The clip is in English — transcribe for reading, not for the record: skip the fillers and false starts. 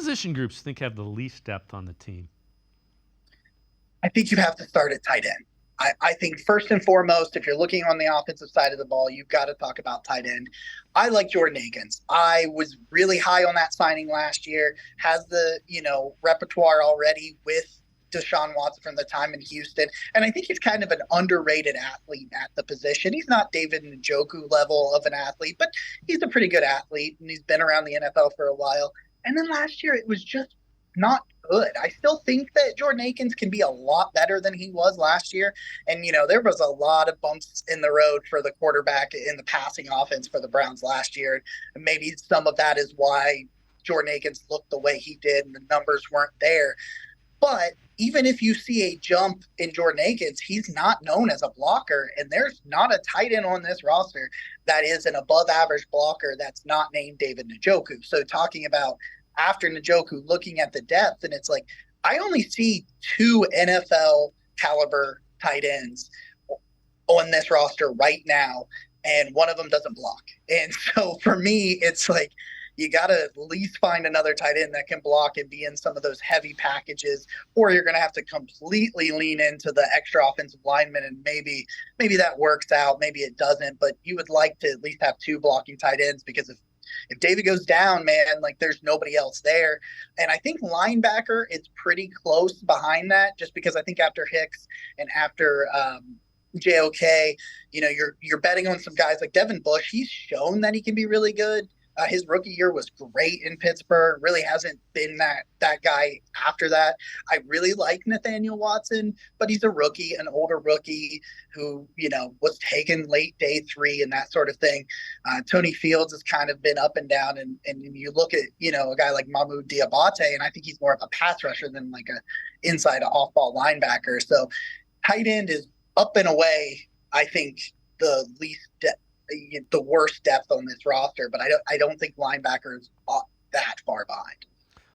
position groups do you think have the least depth on the team? I think you have to start at tight end. I think first and foremost, if you're looking on the offensive side of the ball, you've got to talk about tight end. I like Jordan Akins. I was really high on that signing last year. Has the repertoire already with Deshaun Watson from the time in Houston, and I think he's kind of an underrated athlete at the position. He's not David Njoku level of an athlete, but he's a pretty good athlete, and he's been around the NFL for a while. And then last year, it was just not good. I still think that Jordan Akins can be a lot better than he was last year. And, there was a lot of bumps in the road for the quarterback in the passing offense for the Browns last year. And maybe some of that is why Jordan Akins looked the way he did and the numbers weren't there. But even if you see a jump in Jordan Akins, he's not known as a blocker. And there's not a tight end on this roster that is an above average blocker that's not named David Njoku. So talking about after Njoku, looking at the depth, and it's like, I only see 2 NFL caliber tight ends on this roster right now, and one of them doesn't block. And so for me, it's like, you got to at least find another tight end that can block and be in some of those heavy packages, or you're going to have to completely lean into the extra offensive lineman, and maybe that works out, maybe it doesn't, but you would like to at least have 2 blocking tight ends, because if David goes down, man, like there's nobody else there. And I think linebacker is pretty close behind that, just because I think after Hicks and after JOK, you're betting on some guys like Devin Bush. He's shown that he can be really good. His rookie year was great in Pittsburgh. Really hasn't been that guy after that. I really like Nathaniel Watson, but he's a rookie, an older rookie who, was taken late day 3 and that sort of thing. Tony Fields has kind of been up and down. And you look at, a guy like Mahmoud Diabate, and I think he's more of a pass rusher than like a inside off ball linebacker. So tight end is up and away, I think, the worst depth on this roster, but I don't think linebackers are that far behind.